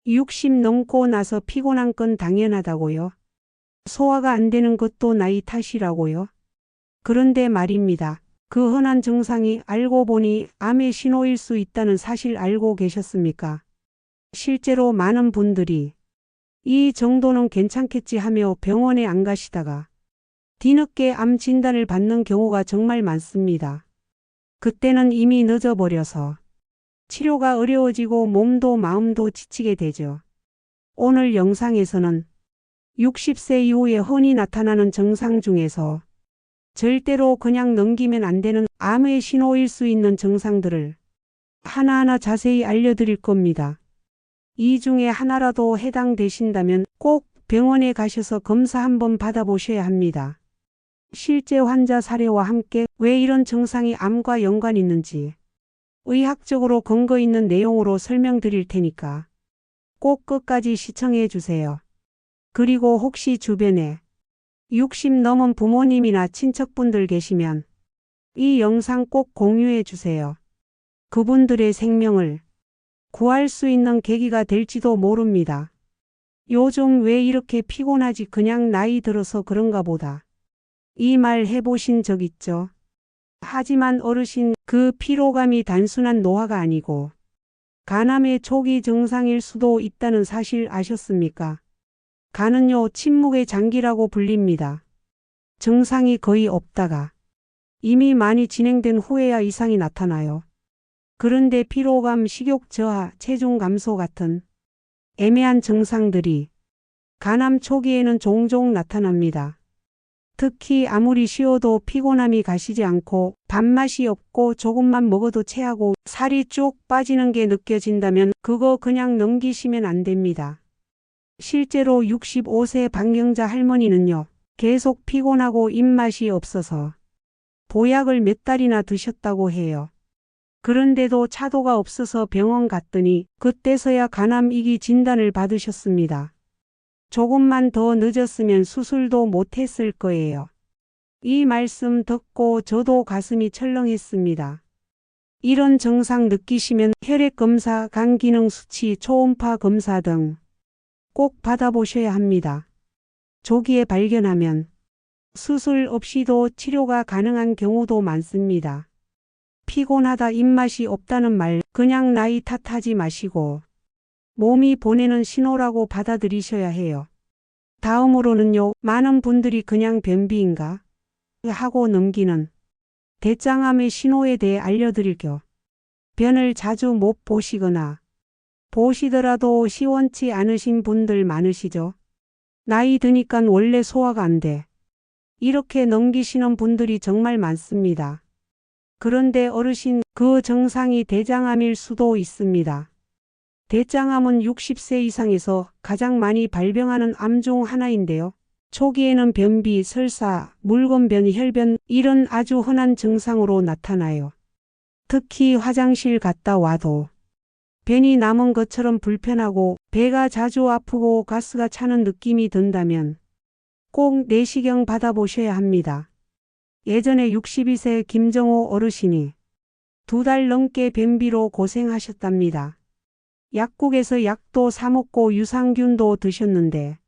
60 넘고 나서 피곤한 건 당연하다고요. 소화가 안 되는 것도 나이 탓이라고요. 그런데 말입니다. 그 흔한 증상이 알고 보니 암의 신호일 수 있다는 사실 알고 계셨습니까? 실제로 많은 분들이 이 정도는 괜찮겠지 하며 병원에 안 가시다가 뒤늦게 암 진단을 받는 경우가 정말 많습니다. 그때는 이미 늦어버려서 치료가 어려워지고 몸도 마음도 지치게 되죠. 오늘 영상에서는 60세 이후에 흔히 나타나는 증상 중에서 절대로 그냥 넘기면 안 되는 암의 신호일 수 있는 증상들을 하나하나 자세히 알려드릴 겁니다. 이 중에 하나라도 해당되신다면 꼭 병원에 가셔서 검사 한번 받아보셔야 합니다. 실제 환자 사례와 함께 왜 이런 증상이 암과 연관이 있는지 의학적으로 근거 있는 내용으로 설명드릴 테니까 꼭 끝까지 시청해 주세요. 그리고 혹시 주변에 60 넘은 부모님이나 친척분들 계시면 이 영상 꼭 공유해 주세요. 그분들의 생명을 구할 수 있는 계기가 될지도 모릅니다. 요즘 왜 이렇게 피곤하지 그냥 나이 들어서 그런가 보다. 이 말 해보신 적 있죠? 하지만 어르신 그 피로감이 단순한 노화가 아니고 간암의 초기 증상일 수도 있다는 사실 아셨습니까? 간은요 침묵의 장기라고 불립니다. 증상이 거의 없다가 이미 많이 진행된 후에야 이상이 나타나요. 그런데 피로감, 식욕 저하, 체중 감소 같은 애매한 증상들이 간암 초기에는 종종 나타납니다. 특히 아무리 쉬어도 피곤함이 가시지 않고 밥맛이 없고 조금만 먹어도 체하고 살이 쭉 빠지는 게 느껴진다면 그거 그냥 넘기시면 안 됩니다. 실제로 65세 박영자 할머니는요. 계속 피곤하고 입맛이 없어서 보약을 몇 달이나 드셨다고 해요. 그런데도 차도가 없어서 병원 갔더니 그때서야 간암 2기 진단을 받으셨습니다. 조금만 더 늦었으면 수술도 못했을 거예요. 이 말씀 듣고 저도 가슴이 철렁했습니다. 이런 증상 느끼시면 혈액검사, 간기능 수치, 초음파 검사 등 꼭 받아보셔야 합니다. 조기에 발견하면 수술 없이도 치료가 가능한 경우도 많습니다. 피곤하다 입맛이 없다는 말 그냥 나이 탓하지 마시고 몸이 보내는 신호라고 받아들이셔야 해요. 다음으로는요. 많은 분들이 그냥 변비인가 하고 넘기는 대장암의 신호에 대해 알려드릴게요. 변을 자주 못 보시거나 보시더라도 시원치 않으신 분들 많으시죠? 나이 드니까 원래 소화가 안 돼. 이렇게 넘기시는 분들이 정말 많습니다. 그런데 어르신 그 증상이 대장암일 수도 있습니다. 대장암은 60세 이상에서 가장 많이 발병하는 암 중 하나인데요. 초기에는 변비, 설사, 묽은 혈변 이런 아주 흔한 증상으로 나타나요. 특히 화장실 갔다 와도 변이 남은 것처럼 불편하고 배가 자주 아프고 가스가 차는 느낌이 든다면 꼭 내시경 받아보셔야 합니다. 예전에 62세 김정호 어르신이 2달 넘게 변비로 고생하셨답니다. 약국에서 약도 사 먹고 유산균도 드셨는데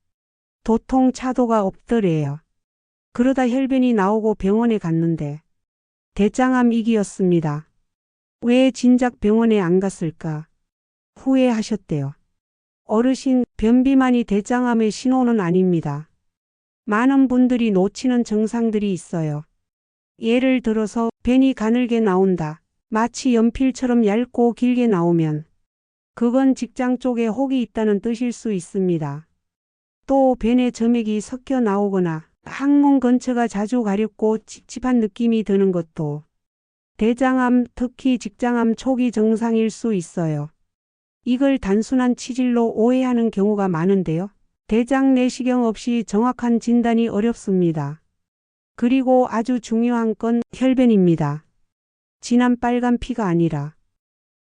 도통 차도가 없더래요. 그러다 혈변이 나오고 병원에 갔는데 대장암 2기였습니다. 왜 진작 병원에 안 갔을까? 후회하셨대요. 어르신, 변비만이 대장암의 신호는 아닙니다. 많은 분들이 놓치는 증상들이 있어요. 예를 들어서 변이 가늘게 나온다. 마치 연필처럼 얇고 길게 나오면 그건 직장 쪽에 혹이 있다는 뜻일 수 있습니다. 또 변에 점액이 섞여 나오거나 항문 근처가 자주 가렵고 찝찝한 느낌이 드는 것도 대장암, 특히 직장암 초기 증상일 수 있어요. 이걸 단순한 치질로 오해하는 경우가 많은데요. 대장 내시경 없이 정확한 진단이 어렵습니다. 그리고 아주 중요한 건 혈변입니다. 진한 빨간 피가 아니라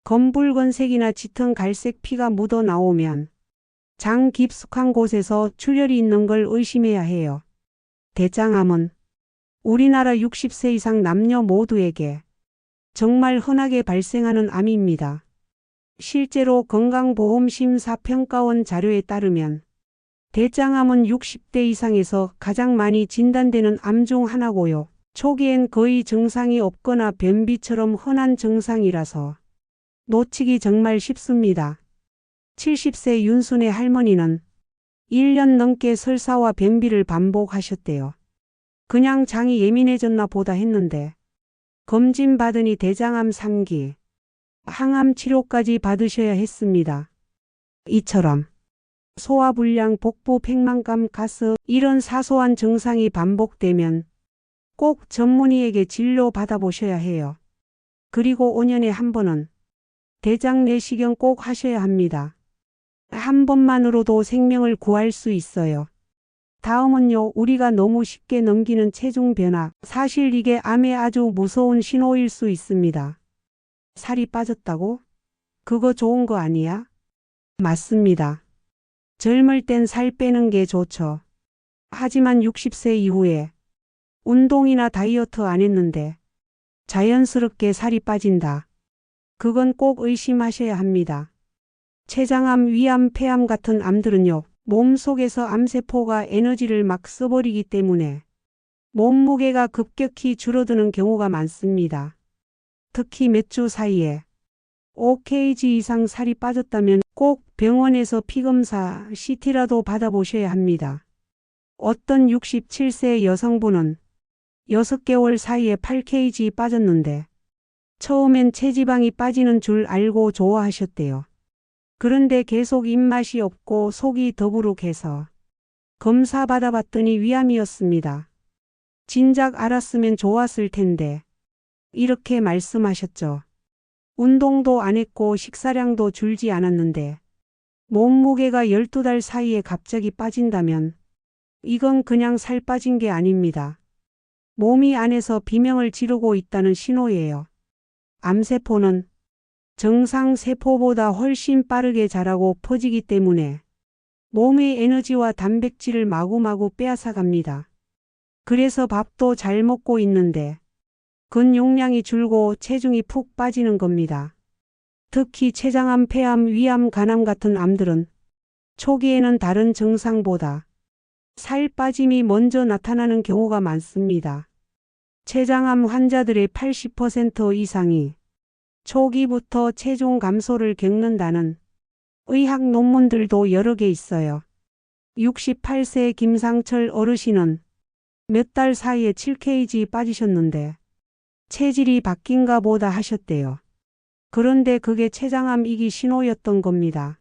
검붉은색이나 짙은 갈색 피가 묻어 나오면 장 깊숙한 곳에서 출혈이 있는 걸 의심해야 해요. 대장암은 우리나라 60세 이상 남녀 모두에게 정말 흔하게 발생하는 암입니다. 실제로 건강보험심사평가원 자료에 따르면 대장암은 60대 이상에서 가장 많이 진단되는 암 중 하나고요. 초기엔 거의 증상이 없거나 변비처럼 흔한 증상이라서 놓치기 정말 쉽습니다. 70세 윤순의 할머니는 1년 넘게 설사와 변비를 반복하셨대요. 그냥 장이 예민해졌나 보다 했는데 검진 받으니 대장암 3기, 항암 치료까지 받으셔야 했습니다. 이처럼 소화불량, 복부 팽만감, 가스 이런 사소한 증상이 반복되면 꼭 전문의에게 진료 받아보셔야 해요. 그리고 5년에 한 번은 대장 내시경 꼭 하셔야 합니다. 한 번만으로도 생명을 구할 수 있어요. 다음은요, 우리가 너무 쉽게 넘기는 체중 변화. 사실 이게 암의 아주 무서운 신호일 수 있습니다. 살이 빠졌다고? 그거 좋은 거 아니야? 맞습니다. 젊을 땐 살 빼는 게 좋죠. 하지만 60세 이후에 운동이나 다이어트 안 했는데 자연스럽게 살이 빠진다. 그건 꼭 의심하셔야 합니다. 췌장암, 위암, 폐암 같은 암들은요, 몸속에서 암세포가 에너지를 막 써버리기 때문에 몸무게가 급격히 줄어드는 경우가 많습니다. 특히 몇 주 사이에 5kg 이상 살이 빠졌다면 꼭 병원에서 피검사, CT라도 받아보셔야 합니다. 어떤 67세 여성분은 6개월 사이에 8kg 빠졌는데 처음엔 체지방이 빠지는 줄 알고 좋아하셨대요. 그런데 계속 입맛이 없고 속이 더부룩해서 검사 받아봤더니 위암이었습니다. 진작 알았으면 좋았을 텐데 이렇게 말씀하셨죠. 운동도 안 했고 식사량도 줄지 않았는데 몸무게가 12달 사이에 갑자기 빠진다면 이건 그냥 살 빠진 게 아닙니다. 몸이 안에서 비명을 지르고 있다는 신호예요. 암세포는 정상 세포보다 훨씬 빠르게 자라고 퍼지기 때문에 몸의 에너지와 단백질을 마구마구 빼앗아 갑니다. 그래서 밥도 잘 먹고 있는데 근육량이 줄고 체중이 푹 빠지는 겁니다. 특히 췌장암, 폐암, 위암, 간암 같은 암들은 초기에는 다른 증상보다 살 빠짐이 먼저 나타나는 경우가 많습니다. 췌장암 환자들의 80% 이상이 초기부터 체중 감소를 겪는다는 의학 논문들도 여러 개 있어요. 68세 김상철 어르신은 몇 달 사이에 7kg 빠지셨는데 체질이 바뀐가 보다 하셨대요. 그런데 그게 췌장암이기 신호였던 겁니다.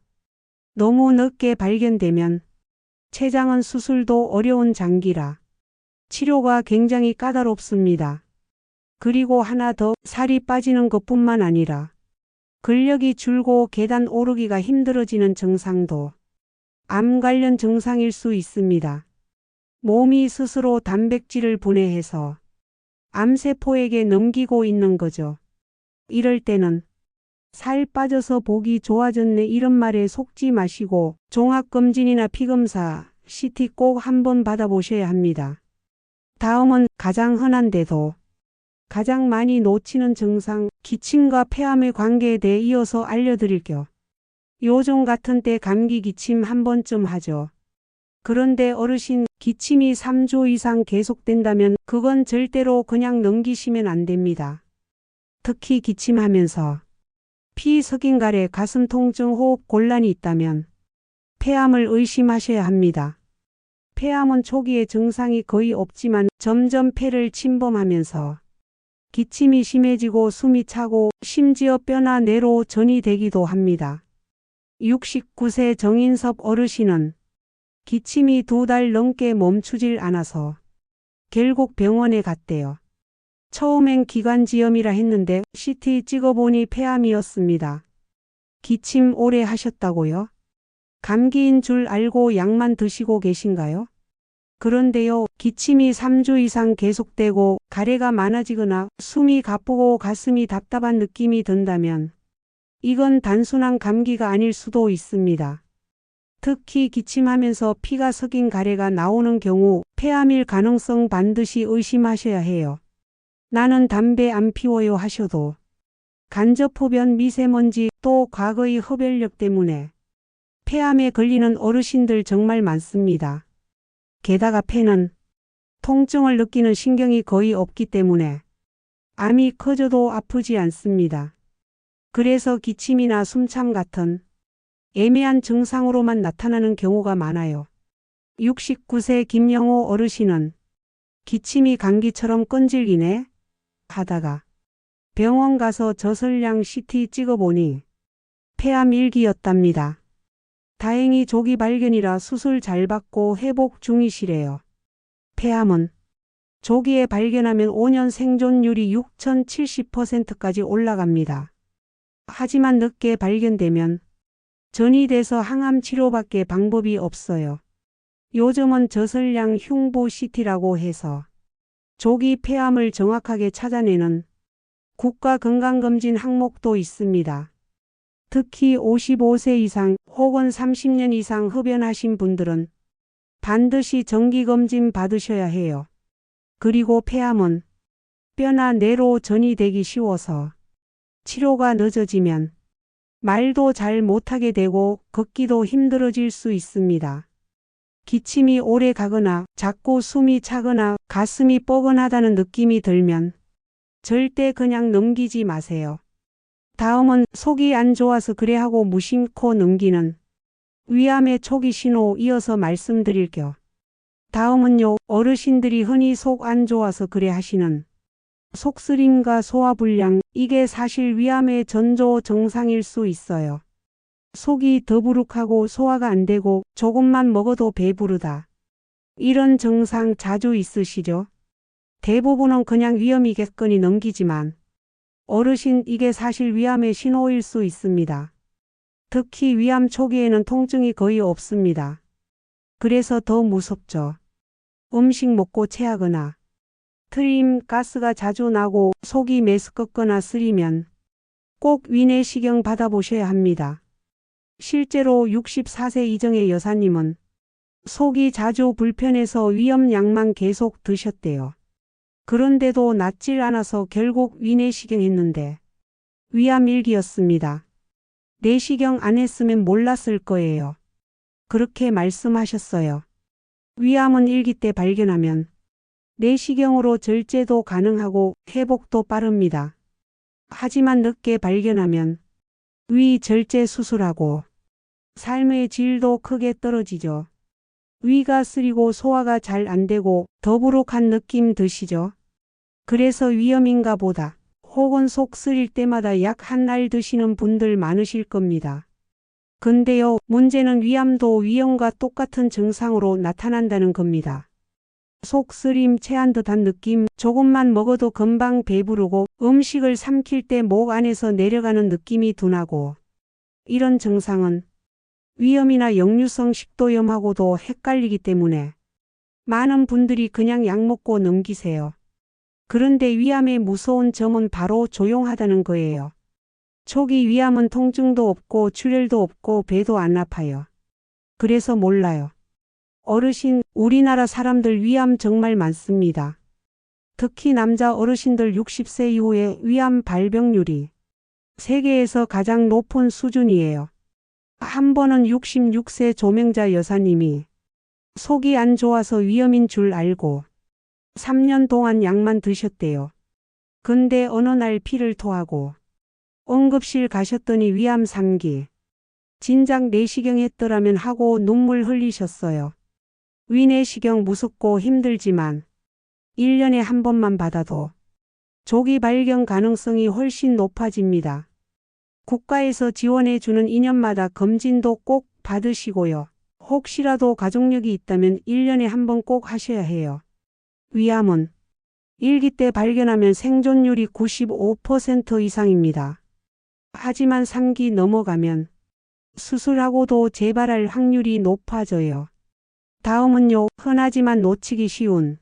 너무 늦게 발견되면 췌장은 수술도 어려운 장기라 치료가 굉장히 까다롭습니다. 그리고 하나 더, 살이 빠지는 것뿐만 아니라 근력이 줄고 계단 오르기가 힘들어지는 증상도 암 관련 증상일 수 있습니다. 몸이 스스로 단백질을 분해해서 암세포에게 넘기고 있는 거죠. 이럴 때는 살 빠져서 보기 좋아졌네 이런 말에 속지 마시고 종합검진이나 피검사, CT 꼭 한번 받아보셔야 합니다. 다음은 가장 흔한데도 가장 많이 놓치는 증상, 기침과 폐암의 관계에 대해 이어서 알려드릴게요. 요즘 같은 때 감기 기침 한 번쯤 하죠. 그런데 어르신, 기침이 3주 이상 계속된다면 그건 절대로 그냥 넘기시면 안 됩니다. 특히 기침하면서 피 섞인 가래, 가슴 통증, 호흡 곤란이 있다면 폐암을 의심하셔야 합니다. 폐암은 초기에 증상이 거의 없지만 점점 폐를 침범하면서 기침이 심해지고 숨이 차고 심지어 뼈나 뇌로 전이 되기도 합니다. 69세 정인섭 어르신은 기침이 2달 넘게 멈추질 않아서 결국 병원에 갔대요. 처음엔 기관지염이라 했는데 CT 찍어보니 폐암이었습니다. 기침 오래 하셨다고요? 감기인 줄 알고 약만 드시고 계신가요? 그런데요, 기침이 3주 이상 계속되고 가래가 많아지거나 숨이 가쁘고 가슴이 답답한 느낌이 든다면 이건 단순한 감기가 아닐 수도 있습니다. 특히 기침하면서 피가 섞인 가래가 나오는 경우 폐암일 가능성 반드시 의심하셔야 해요. 나는 담배 안 피워요 하셔도 간접 흡연 미세먼지 또 과거의 흡연력 때문에 폐암에 걸리는 어르신들 정말 많습니다. 게다가 폐는 통증을 느끼는 신경이 거의 없기 때문에 암이 커져도 아프지 않습니다. 그래서 기침이나 숨참 같은 애매한 증상으로만 나타나는 경우가 많아요. 69세 김영호 어르신은 기침이 감기처럼 끈질기네 하다가 병원 가서 저설량 CT 찍어보니 폐암 1기였답니다. 다행히 조기 발견이라 수술 잘 받고 회복 중이시래요. 폐암은 조기에 발견하면 5년 생존율이 6070%까지 올라갑니다. 하지만 늦게 발견되면 전이 돼서 항암 치료밖에 방법이 없어요. 요즘은 저설량 흉부 CT라고 해서 조기 폐암을 정확하게 찾아내는 국가건강검진 항목도 있습니다. 특히 55세 이상 혹은 30년 이상 흡연하신 분들은 반드시 정기검진 받으셔야 해요. 그리고 폐암은 뼈나 뇌로 전이 되기 쉬워서 치료가 늦어지면 말도 잘 못하게 되고 걷기도 힘들어질 수 있습니다. 기침이 오래 가거나 자꾸 숨이 차거나 가슴이 뻐근하다는 느낌이 들면 절대 그냥 넘기지 마세요. 다음은 속이 안 좋아서 그래 하고 무심코 넘기는 위암의 초기 신호 이어서 말씀드릴게요. 다음은요, 어르신들이 흔히 속 안 좋아서 그래 하시는 속쓰림과 소화불량, 이게 사실 위암의 전조 증상일 수 있어요. 속이 더부룩하고 소화가 안 되고 조금만 먹어도 배부르다. 이런 증상 자주 있으시죠? 대부분은 그냥 위험이겠거니 넘기지만 어르신 이게 사실 위암의 신호일 수 있습니다. 특히 위암 초기에는 통증이 거의 없습니다. 그래서 더 무섭죠. 음식 먹고 체하거나 트림 가스가 자주 나고 속이 메스껍거나 쓰리면 꼭 위내시경 받아보셔야 합니다. 실제로 64세 이정의 여사님은 속이 자주 불편해서 위염약만 계속 드셨대요. 그런데도 낫질 않아서 결국 위내시경 했는데 위암 1기였습니다. 내시경 안 했으면 몰랐을 거예요. 그렇게 말씀하셨어요. 위암은 1기 때 발견하면 내시경으로 절제도 가능하고 회복도 빠릅니다. 하지만 늦게 발견하면 위 절제 수술하고 삶의 질도 크게 떨어지죠. 위가 쓰리고 소화가 잘 안 되고 더부룩한 느낌 드시죠? 그래서 위험인가 보다 혹은 속 쓰릴 때마다 약 한 알 드시는 분들 많으실 겁니다. 근데요, 문제는 위암도 위염과 똑같은 증상으로 나타난다는 겁니다. 속 쓰림, 체한 듯한 느낌, 조금만 먹어도 금방 배부르고 음식을 삼킬 때 목 안에서 내려가는 느낌이 둔하고 이런 증상은 위염이나 역류성 식도염하고도 헷갈리기 때문에 많은 분들이 그냥 약 먹고 넘기세요. 그런데 위암의 무서운 점은 바로 조용하다는 거예요. 초기 위암은 통증도 없고 출혈도 없고 배도 안 아파요. 그래서 몰라요. 어르신, 우리나라 사람들 위암 정말 많습니다. 특히 남자 어르신들 60세 이후에 위암 발병률이 세계에서 가장 높은 수준이에요. 한 번은 66세 조명자 여사님이 속이 안 좋아서 위염인 줄 알고 3년 동안 약만 드셨대요. 근데 어느 날 피를 토하고 응급실 가셨더니 위암 3기. 진작 내시경 했더라면 하고 눈물 흘리셨어요. 위내시경 무섭고 힘들지만 1년에 한 번만 받아도 조기 발견 가능성이 훨씬 높아집니다. 국가에서 지원해주는 2년마다 검진도 꼭 받으시고요. 혹시라도 가족력이 있다면 1년에 한 번 꼭 하셔야 해요. 위암은 1기 때 발견하면 생존율이 95% 이상입니다. 하지만 3기 넘어가면 수술하고도 재발할 확률이 높아져요. 다음은요, 흔하지만 놓치기 쉬운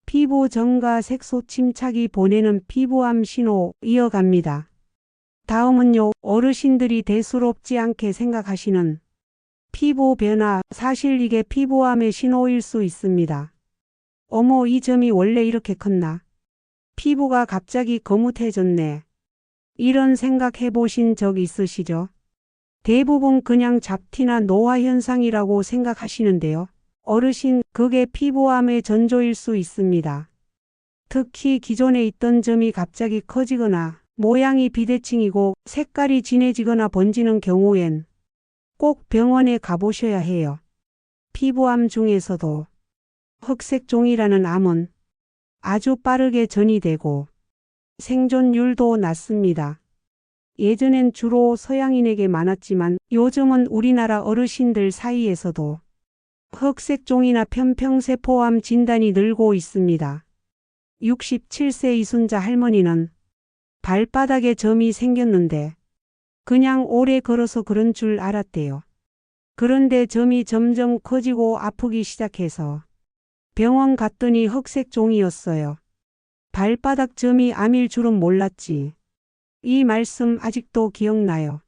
피부 정가 색소 침착이 보내는 피부암 신호 이어갑니다. 다음은요, 어르신들이 대수롭지 않게 생각하시는 피부 변화, 사실 이게 피부암의 신호일 수 있습니다. 어머, 이 점이 원래 이렇게 컸나? 피부가 갑자기 거뭇해졌네. 이런 생각 해보신 적 있으시죠? 대부분 그냥 잡티나 노화 현상이라고 생각하시는데요. 어르신, 그게 피부암의 전조일 수 있습니다. 특히 기존에 있던 점이 갑자기 커지거나 모양이 비대칭이고 색깔이 진해지거나 번지는 경우엔 꼭 병원에 가보셔야 해요. 피부암 중에서도 흑색종이라는 암은 아주 빠르게 전이되고 생존율도 낮습니다. 예전엔 주로 서양인에게 많았지만 요즘은 우리나라 어르신들 사이에서도 흑색종이나 편평세포암 진단이 늘고 있습니다. 67세 이순자 할머니는 발바닥에 점이 생겼는데 그냥 오래 걸어서 그런 줄 알았대요. 그런데 점이 점점 커지고 아프기 시작해서 병원 갔더니 흑색종이었어요. 발바닥 점이 암일 줄은 몰랐지. 이 말씀 아직도 기억나요.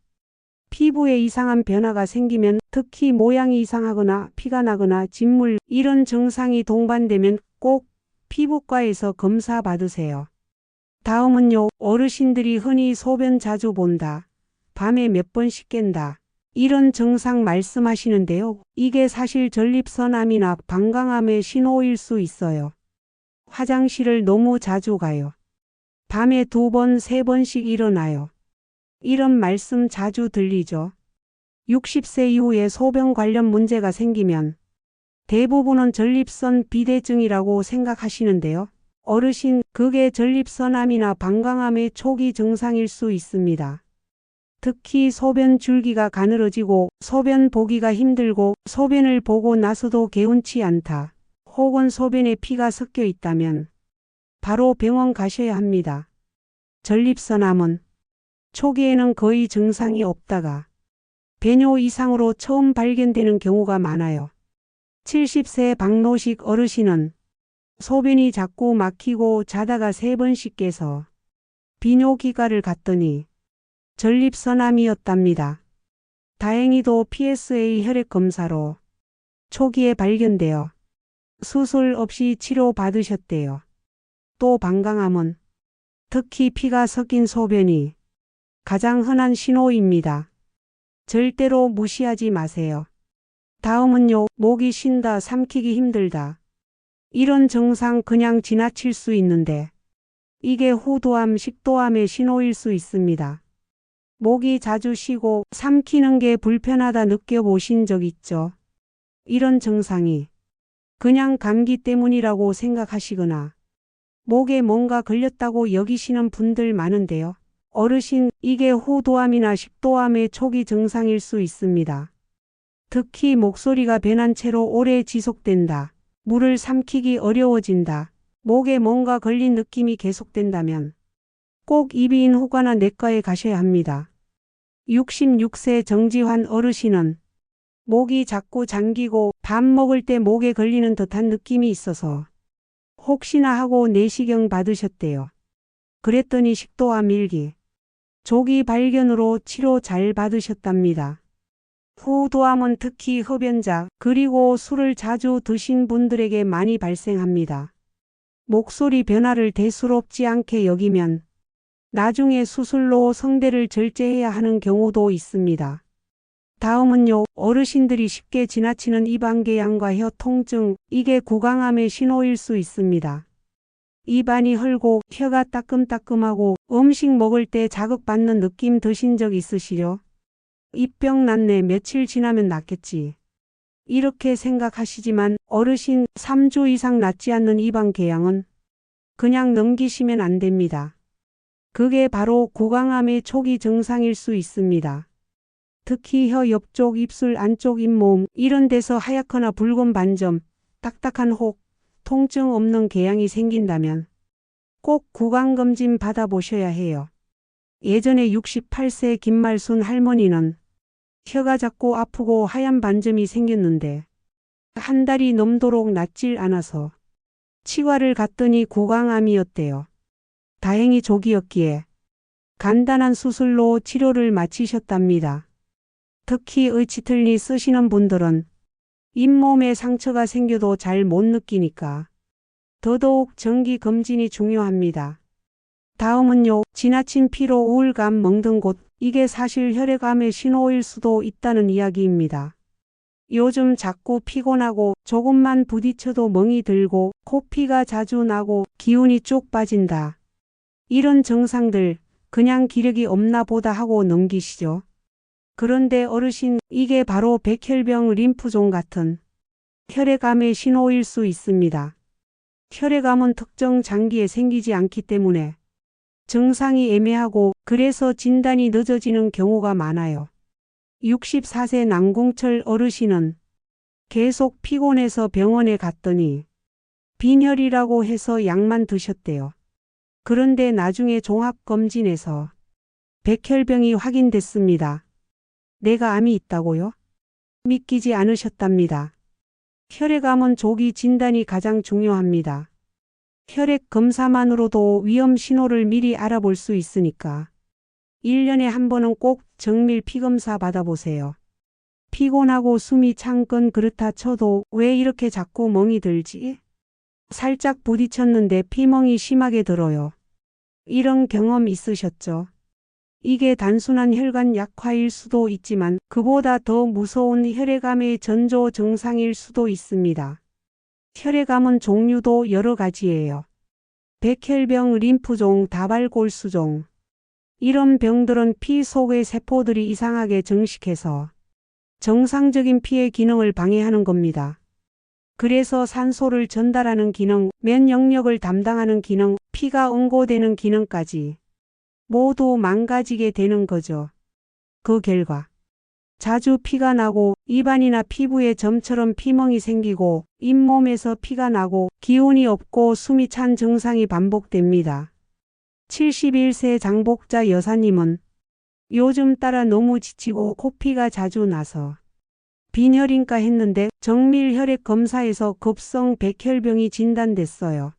피부에 이상한 변화가 생기면, 특히 모양이 이상하거나 피가 나거나 진물 이런 증상이 동반되면 꼭 피부과에서 검사 받으세요. 다음은요. 어르신들이 흔히 소변 자주 본다. 밤에 몇 번씩 깬다. 이런 증상 말씀하시는데요. 이게 사실 전립선암이나 방광암의 신호일 수 있어요. 화장실을 너무 자주 가요. 밤에 2번, 3번씩 일어나요. 이런 말씀 자주 들리죠. 60세 이후에 소변 관련 문제가 생기면 대부분은 전립선 비대증이라고 생각하시는데요. 어르신, 그게 전립선암이나 방광암의 초기 증상일 수 있습니다. 특히 소변 줄기가 가늘어지고 소변 보기가 힘들고 소변을 보고 나서도 개운치 않다. 혹은 소변에 피가 섞여 있다면 바로 병원 가셔야 합니다. 전립선암은 초기에는 거의 증상이 없다가 배뇨 이상으로 처음 발견되는 경우가 많아요. 70세 박노식 어르신은 소변이 자꾸 막히고 자다가 3번씩 깨서 비뇨기과를 갔더니 전립선암이었답니다. 다행히도 PSA 혈액 검사로 초기에 발견되어 수술 없이 치료받으셨대요. 또 방광암은 특히 피가 섞인 소변이 가장 흔한 신호입니다. 절대로 무시하지 마세요. 다음은요. 목이 쉰다, 삼키기 힘들다. 이런 증상 그냥 지나칠 수 있는데 이게 호두암, 식도암의 신호일 수 있습니다. 목이 자주 쉬고 삼키는 게 불편하다 느껴보신 적 있죠? 이런 증상이 그냥 감기 때문이라고 생각하시거나 목에 뭔가 걸렸다고 여기시는 분들 많은데요. 어르신, 이게 호두암이나 식도암의 초기 증상일 수 있습니다. 특히 목소리가 변한 채로 오래 지속된다. 물을 삼키기 어려워진다. 목에 뭔가 걸린 느낌이 계속된다면 꼭 이비인 후과나 내과에 가셔야 합니다. 66세 정지환 어르신은 목이 자꾸 잠기고 밥 먹을 때 목에 걸리는 듯한 느낌이 있어서 혹시나 하고 내시경 받으셨대요. 그랬더니 식도암 1기. 조기 발견으로 치료 잘 받으셨답니다. 호두암은 특히 흡연자 그리고 술을 자주 드신 분들에게 많이 발생합니다. 목소리 변화를 대수롭지 않게 여기면 나중에 수술로 성대를 절제해야 하는 경우도 있습니다. 다음은요. 어르신들이 쉽게 지나치는 입안궤양과 혀 통증, 이게 구강암의 신호일 수 있습니다. 입안이 헐고 혀가 따끔따끔하고 음식 먹을 때 자극받는 느낌 드신 적 있으시죠? 입병 났네, 며칠 지나면 낫겠지. 이렇게 생각하시지만 어르신, 3주 이상 낫지 않는 입안궤양은 그냥 넘기시면 안 됩니다. 그게 바로 구강암의 초기 증상일 수 있습니다. 특히 혀 옆쪽, 입술 안쪽, 잇몸 이런 데서 하얗거나 붉은 반점, 딱딱한 혹, 통증 없는 궤양이 생긴다면 꼭 구강검진 받아보셔야 해요. 예전에 68세 김말순 할머니는 혀가 자꾸 아프고 하얀 반점이 생겼는데 한 달이 넘도록 낫질 않아서 치과를 갔더니 구강암이었대요. 다행히 조기였기에 간단한 수술로 치료를 마치셨답니다. 특히 의치틀니 쓰시는 분들은 잇몸에 상처가 생겨도 잘 못 느끼니까 더더욱 정기 검진이 중요합니다. 다음은요, 지나친 피로, 우울감, 멍든 곳, 이게 사실 혈액암의 신호일 수도 있다는 이야기입니다. 요즘 자꾸 피곤하고 조금만 부딪혀도 멍이 들고 코피가 자주 나고 기운이 쭉 빠진다. 이런 증상들 그냥 기력이 없나 보다 하고 넘기시죠. 그런데 어르신, 이게 바로 백혈병 림프종 같은 혈액암의 신호일 수 있습니다. 혈액암은 특정 장기에 생기지 않기 때문에 증상이 애매하고 그래서 진단이 늦어지는 경우가 많아요. 64세 남궁철 어르신은 계속 피곤해서 병원에 갔더니 빈혈이라고 해서 약만 드셨대요. 그런데 나중에 종합검진에서 백혈병이 확인됐습니다. 내가 암이 있다고요? 믿기지 않으셨답니다. 혈액암은 조기 진단이 가장 중요합니다. 혈액 검사만으로도 위험 신호를 미리 알아볼 수 있으니까 1년에 한 번은 꼭 정밀 피검사 받아보세요. 피곤하고 숨이 창건 그렇다 쳐도 왜 이렇게 자꾸 멍이 들지? 살짝 부딪혔는데 피멍이 심하게 들어요. 이런 경험 있으셨죠? 이게 단순한 혈관 약화일 수도 있지만 그보다 더 무서운 혈액암의 전조 증상일 수도 있습니다. 혈액암은 종류도 여러 가지예요. 백혈병, 림프종, 다발골수종. 이런 병들은 피 속의 세포들이 이상하게 증식해서 정상적인 피의 기능을 방해하는 겁니다. 그래서 산소를 전달하는 기능, 면역력을 담당하는 기능, 피가 응고되는 기능까지 모두 망가지게 되는 거죠. 그 결과 자주 피가 나고 입안이나 피부에 점처럼 피멍이 생기고 잇몸에서 피가 나고 기운이 없고 숨이 찬 증상이 반복됩니다. 71세 장복자 여사님은 요즘 따라 너무 지치고 코피가 자주 나서 빈혈인가 했는데 정밀 혈액 검사에서 급성 백혈병이 진단됐어요.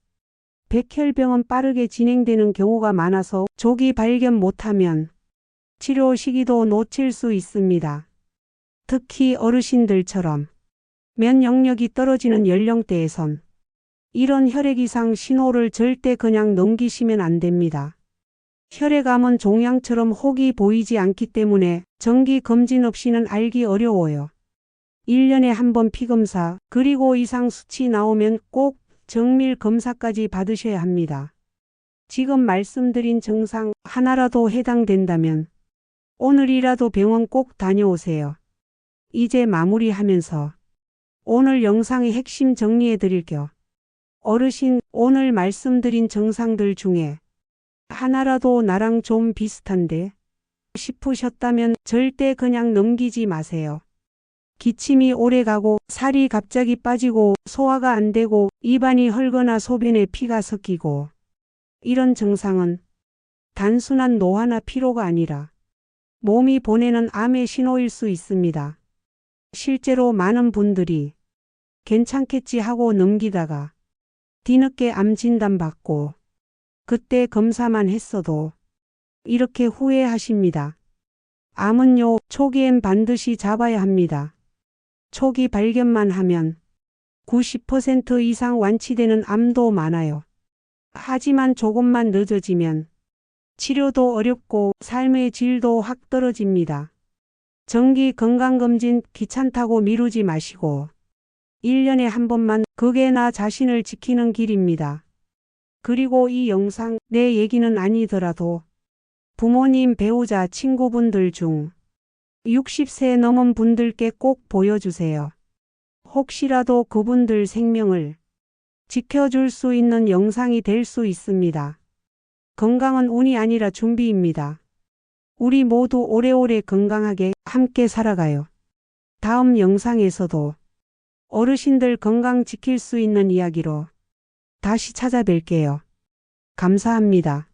백혈병은 빠르게 진행되는 경우가 많아서 조기 발견 못하면 치료 시기도 놓칠 수 있습니다. 특히 어르신들처럼 면역력이 떨어지는 연령대에선 이런 혈액 이상 신호를 절대 그냥 넘기시면 안 됩니다. 혈액암은 종양처럼 혹이 보이지 않기 때문에 정기 검진 없이는 알기 어려워요. 1년에 한 번 피검사, 그리고 이상 수치 나오면 꼭 정밀 검사까지 받으셔야 합니다. 지금 말씀드린 증상 하나라도 해당된다면 오늘이라도 병원 꼭 다녀오세요. 이제 마무리하면서 오늘 영상의 핵심 정리해 드릴게요. 어르신, 오늘 말씀드린 증상들 중에 하나라도 나랑 좀 비슷한데 싶으셨다면 절대 그냥 넘기지 마세요. 기침이 오래가고 살이 갑자기 빠지고 소화가 안 되고 입안이 헐거나 소변에 피가 섞이고 이런 증상은 단순한 노화나 피로가 아니라 몸이 보내는 암의 신호일 수 있습니다. 실제로 많은 분들이 괜찮겠지 하고 넘기다가 뒤늦게 암 진단받고 그때 검사만 했어도 이렇게 후회하십니다. 암은요, 초기엔 반드시 잡아야 합니다. 초기 발견만 하면 90% 이상 완치되는 암도 많아요. 하지만 조금만 늦어지면 치료도 어렵고 삶의 질도 확 떨어집니다. 정기 건강검진 귀찮다고 미루지 마시고 1년에 한 번만, 그게 나 자신을 지키는 길입니다. 그리고 이 영상 내 얘기는 아니더라도 부모님, 배우자, 친구분들 중 60세 넘은 분들께 꼭 보여주세요. 혹시라도 그분들 생명을 지켜줄 수 있는 영상이 될 수 있습니다. 건강은 운이 아니라 준비입니다. 우리 모두 오래오래 건강하게 함께 살아가요. 다음 영상에서도 어르신들 건강 지킬 수 있는 이야기로 다시 찾아뵐게요. 감사합니다.